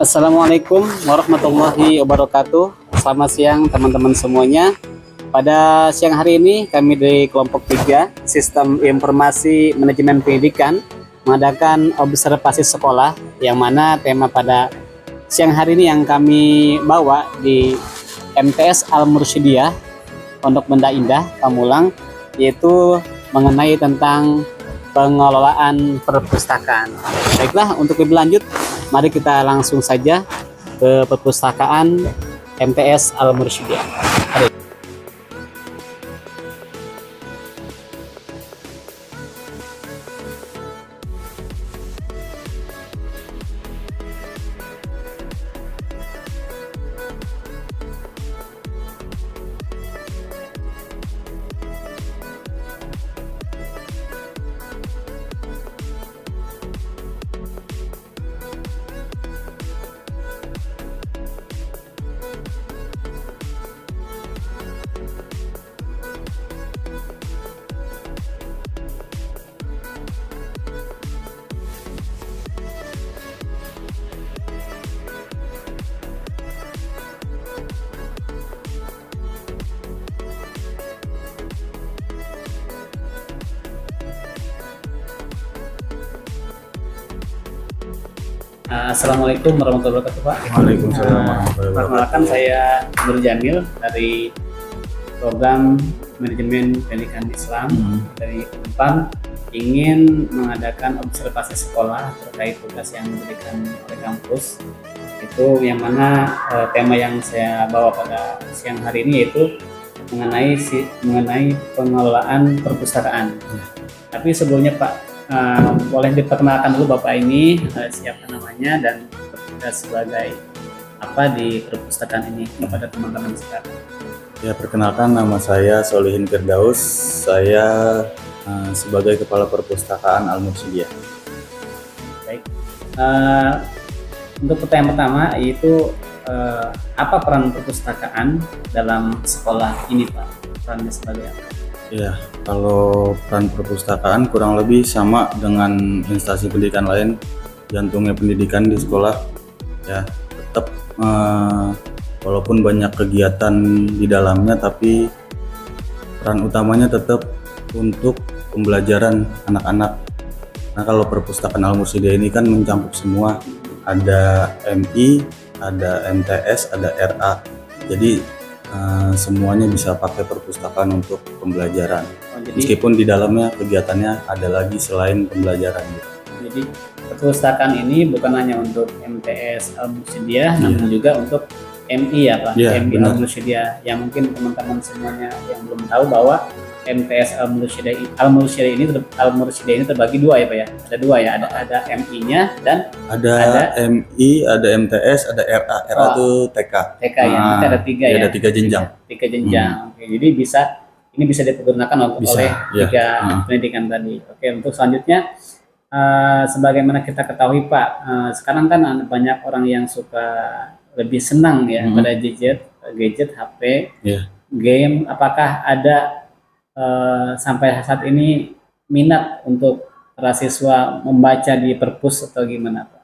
Assalamualaikum warahmatullahi wabarakatuh. Selamat siang teman-teman semuanya. Pada siang hari ini kami dari kelompok 3 Sistem Informasi Manajemen Pendidikan mengadakan observasi sekolah, yang mana tema pada siang hari ini yang kami bawa di MTS Al-Mursyidiyah Pondok Benda Indah, Pamulang, yaitu mengenai tentang pengelolaan perpustakaan. Baiklah, untuk lebih lanjut, mari kita langsung saja ke perpustakaan MTS Al-Mursyidiyah. Assalamualaikum warahmatullahi wabarakatuh, Pak. Waalaikumsalam warahmatullahi wabarakatuh. Perkenalkan, saya Nur Jamil dari program Manajemen Pendidikan Islam dari Unpad, ingin mengadakan observasi sekolah terkait tugas yang diberikan oleh kampus. Itu yang mana tema yang saya bawa pada siang hari ini yaitu mengenai pengelolaan perpustakaan. Tapi sebelumnya, Pak, boleh diperkenalkan dulu Bapak ini, siapa namanya dan bertugas sebagai apa di perpustakaan ini kepada teman-teman sekarang. Ya, perkenalkan, nama saya Solihin Firdaus. Saya sebagai Kepala Perpustakaan Al-Mursyidiyah. Baik. Untuk pertanyaan pertama yaitu apa peran perpustakaan dalam sekolah ini, Pak? Perannya sebagai apa? Ya, kalau peran perpustakaan kurang lebih sama dengan instansi pendidikan lain. Jantungnya pendidikan di sekolah, ya tetap walaupun banyak kegiatan di dalamnya, tapi peran utamanya tetap untuk pembelajaran anak-anak. Nah, kalau perpustakaan Al-Mursyidiyah ini kan mencakup semua, ada MI, ada MTS, ada RA. Jadi semuanya bisa pakai perpustakaan untuk pembelajaran. Jadi, meskipun di dalamnya kegiatannya ada lagi selain pembelajaran. Jadi perpustakaan ini bukan hanya untuk MTS Al-Mursyidiyah, namun juga untuk MI, ya Pak, MI Al-Mursyidiyah. Yang mungkin teman-teman semuanya yang belum tahu bahwa MTS Al-Mursyidiyah ini terbagi dua, ya Pak ya. Ada dua ya, ada MI-nya dan ada MI, ada MTS, ada RA. RA itu TK. TK ya, nanti ada tiga ya. Ada 3 jenjang. 3 jenjang. Oke, jadi ini bisa dipergunakan oleh 3 pendidikan tadi. Oke, untuk selanjutnya, sebagaimana kita ketahui, Pak, sekarang kan banyak orang yang suka lebih senang ya pada gadget, HP, game. Apakah ada sampai saat ini minat untuk para siswa membaca di perpus atau gimana, Pak?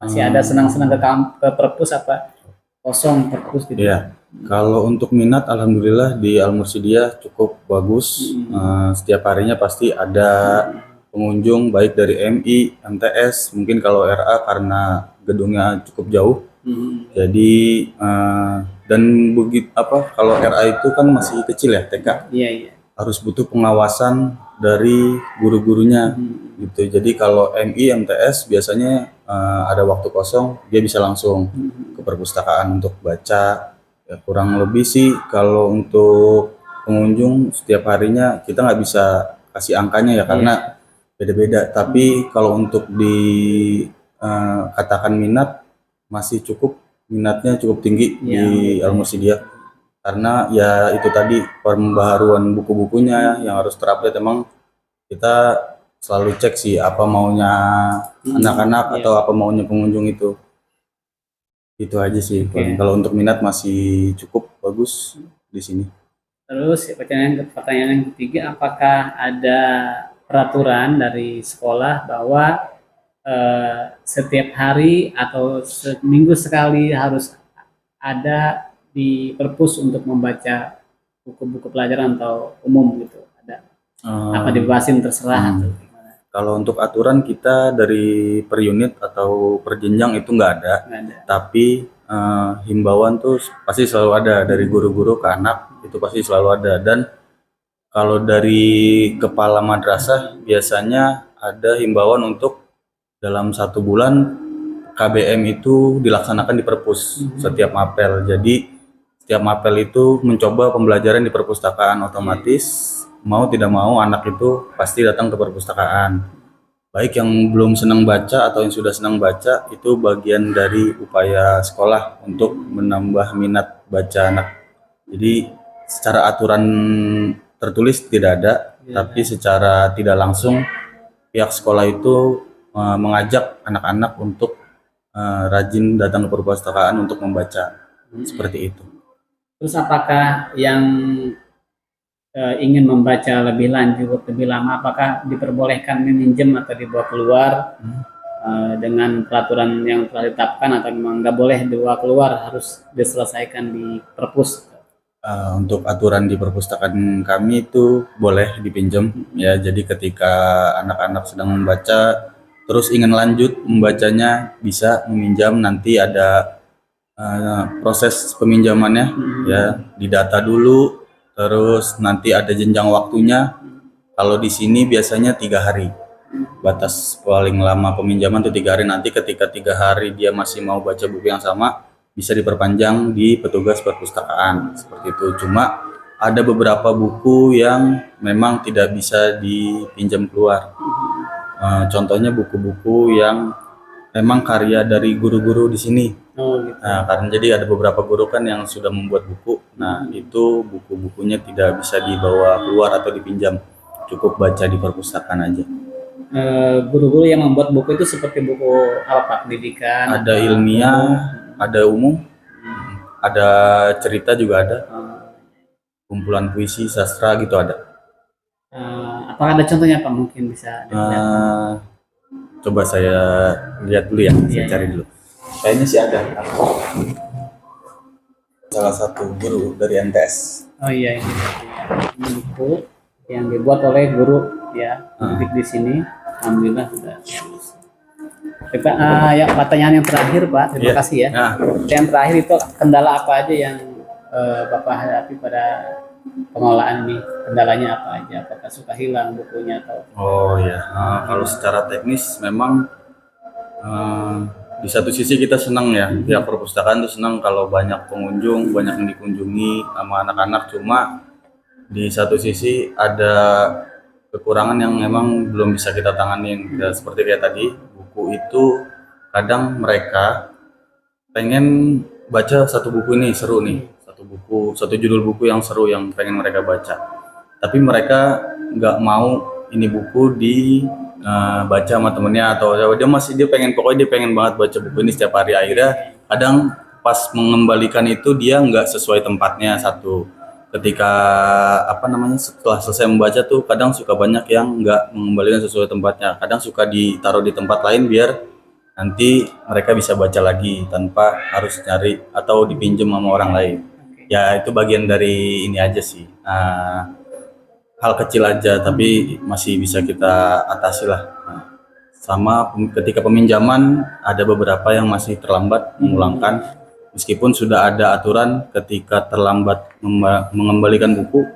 Masih ada senang-senang ke perpus apa kosong perpus gitu? Ya, kalau untuk minat, alhamdulillah di Al-Mursyidiyah cukup bagus. Setiap harinya pasti ada pengunjung, baik dari MI, MTS, mungkin kalau RA karena gedungnya cukup jauh. Jadi dan begitu kalau RA itu kan masih kecil ya, TK. Iya. Harus butuh pengawasan dari guru-gurunya gitu. Jadi kalau MI, MTS biasanya ada waktu kosong, dia bisa langsung ke perpustakaan untuk baca. Ya, kurang lebih sih kalau untuk pengunjung setiap harinya kita nggak bisa kasih angkanya ya, karena beda-beda. Tapi kalau untuk katakan minat, masih minatnya cukup tinggi di Al-Mursyidiyah. Karena ya itu tadi, pembaharuan buku-bukunya yang harus terupdate. Emang kita selalu cek sih apa maunya anak-anak atau apa maunya pengunjung itu. Itu aja sih. Kalau untuk minat masih cukup bagus di sini. Terus pertanyaan yang ketiga, apakah ada peraturan dari sekolah bahwa setiap hari atau seminggu sekali harus ada di perpus untuk membaca buku-buku pelajaran atau umum gitu? Ada apa dibebasin terserah atau gimana? Kalau untuk aturan kita dari per unit atau per jenjang itu nggak ada. Nggak ada. Tapi himbauan tuh pasti selalu ada dari guru-guru ke anak, itu pasti selalu ada. Dan kalau dari kepala madrasah biasanya ada himbauan untuk dalam 1 bulan KBM itu dilaksanakan di perpus setiap mapel. Jadi setiap mapel itu mencoba pembelajaran di perpustakaan, otomatis mau tidak mau anak itu pasti datang ke perpustakaan. Baik yang belum senang baca atau yang sudah senang baca, itu bagian dari upaya sekolah untuk menambah minat baca anak. Jadi secara aturan tertulis tidak ada, tapi secara tidak langsung pihak sekolah itu mengajak anak-anak untuk rajin datang ke perpustakaan untuk membaca, seperti itu. Terus apakah yang ingin membaca lebih lanjut, lebih lama, apakah diperbolehkan meminjam atau dibawa keluar dengan peraturan yang telah ditetapkan, atau memang nggak boleh dibawa keluar, harus diselesaikan di perpus? Untuk aturan di perpustakaan kami itu boleh dipinjam ya. Jadi ketika anak-anak sedang membaca terus ingin lanjut membacanya, bisa meminjam. Nanti ada proses peminjamannya ya, didata dulu, terus nanti ada jenjang waktunya. Kalau di sini biasanya 3 hari, batas paling lama peminjaman itu 3 hari. Nanti ketika 3 hari dia masih mau baca buku yang sama, bisa diperpanjang di petugas perpustakaan, seperti itu. Cuma ada beberapa buku yang memang tidak bisa dipinjam keluar. Contohnya buku-buku yang memang karya dari guru-guru di sini. Gitu. Nah, karena jadi ada beberapa guru kan yang sudah membuat buku. Nah, itu buku-bukunya tidak bisa dibawa keluar atau dipinjam. Cukup baca di perpustakaan aja. Guru-guru yang membuat buku itu seperti buku apa Pak? Pendidikan? Ada ilmiah, ada umum, ada cerita juga ada. Kumpulan puisi, sastra gitu ada. Apakah ada contohnya Pak? Mungkin bisa dilihat. Coba saya lihat dulu ya, saya cari dulu. Kayaknya sih ada. Salah satu guru dari MTS. Oh iya, ini buku yang dibuat oleh guru ya, di sini. Alhamdulillah sudah. Kita ya, pertanyaan yang terakhir Pak, terima kasih ya. Yang terakhir itu kendala apa aja yang Bapak hadapi pada pengelolaan ini? Kendalanya apa aja? Apakah suka hilang bukunya atau? Oh ya, kalau secara teknis memang di satu sisi kita senang ya, pihak perpustakaan itu senang kalau banyak pengunjung, banyak yang dikunjungi sama anak-anak. Cuma di satu sisi ada kekurangan yang memang belum bisa kita tanganin. Ya, seperti kayak tadi, buku itu kadang mereka pengen baca satu buku ini seru nih, satu judul buku yang seru yang pengen mereka baca, tapi mereka nggak mau ini buku baca sama temennya, atau dia pengen banget baca buku ini setiap hari. Akhirnya kadang pas mengembalikan itu dia nggak sesuai tempatnya. Satu, ketika setelah selesai membaca tuh kadang suka banyak yang nggak mengembalikan sesuai tempatnya, kadang suka ditaruh di tempat lain biar nanti mereka bisa baca lagi tanpa harus nyari atau dipinjam sama orang lain. Ya itu bagian dari ini aja sih, hal kecil aja tapi masih bisa kita atasi lah. Sama ketika peminjaman ada beberapa yang masih terlambat memulangkan. Meskipun sudah ada aturan ketika terlambat mengembalikan buku,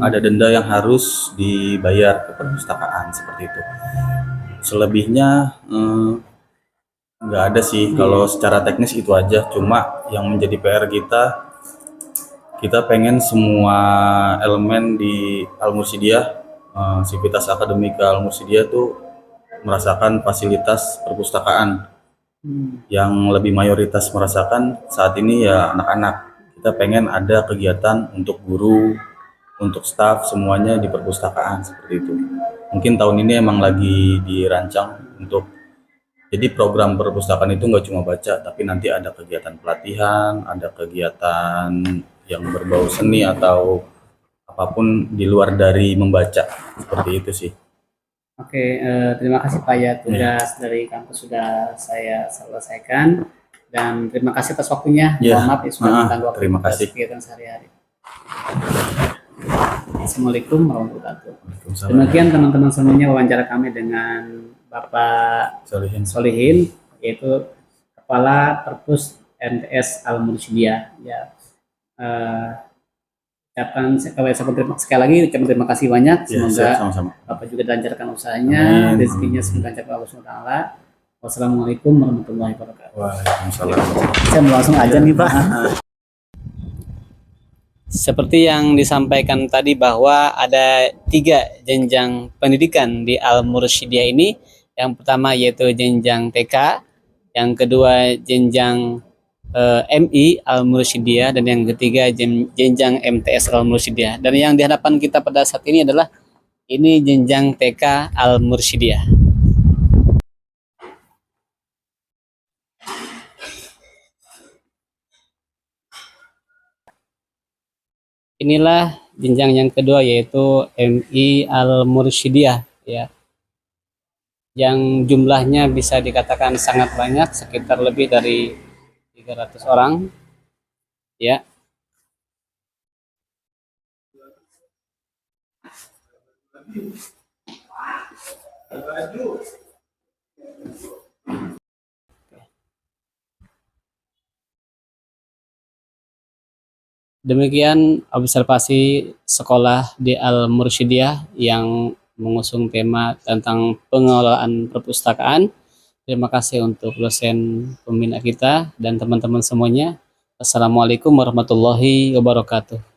ada denda yang harus dibayar ke perpustakaan, seperti itu. Selebihnya nggak ada sih. Kalau secara teknis itu aja. Cuma yang menjadi PR kita pengen semua elemen di Al-Mursidiyah, Sivitas Akademika Al-Mursidiyah tuh merasakan fasilitas perpustakaan. Yang lebih mayoritas merasakan saat ini ya anak-anak. Kita pengen ada kegiatan untuk guru, untuk staf, semuanya di perpustakaan, seperti itu. Mungkin tahun ini emang lagi dirancang untuk, jadi program perpustakaan itu nggak cuma baca, tapi nanti ada kegiatan pelatihan, ada kegiatan yang berbau seni atau apapun di luar dari membaca, seperti itu sih. Oke, terima kasih Pak ya, tugas dari kampus sudah saya selesaikan, dan terima kasih atas waktunya. Ya. Mohon maaf ya sudah mengganggu Terima aktivitas kasih. kegiatan sehari-hari. Assalamualaikum warahmatullahi wabarakatuh. Waalaikumsalam. Demikian teman-teman semuanya wawancara kami dengan Bapak Solihin. Solihin, yaitu Kepala Perpus MTS Al Mursyidiyah. Ya, sekali lagi ucapan terima kasih banyak. Ya, Semoga sama-sama. Bapak juga dilancarkan usahanya, Amin. rezekinya semoga lancar Allah Subhanahu wa taala. Wassalamualaikum warahmatullahi wabarakatuh. Waalaikumsalam. Saya mau langsung aja nih Pak. Seperti yang disampaikan tadi bahwa ada 3 jenjang pendidikan di Al Mursyidiyah ini. Yang pertama yaitu jenjang TK, yang kedua jenjang MI Al Mursyidiyah, dan yang ketiga jenjang MTS Al Mursyidiyah. Dan yang di hadapan kita pada saat ini adalah ini jenjang TK Al Mursyidiyah. Inilah jenjang yang kedua yaitu MI Al Mursyidiyah ya. Yang jumlahnya bisa dikatakan sangat banyak, sekitar lebih dari 300 orang ya. Demikian observasi sekolah di Al Mursyidiyah yang mengusung tema tentang pengelolaan perpustakaan. Terima kasih untuk dosen pembina kita dan teman-teman semuanya. Assalamualaikum warahmatullahi wabarakatuh.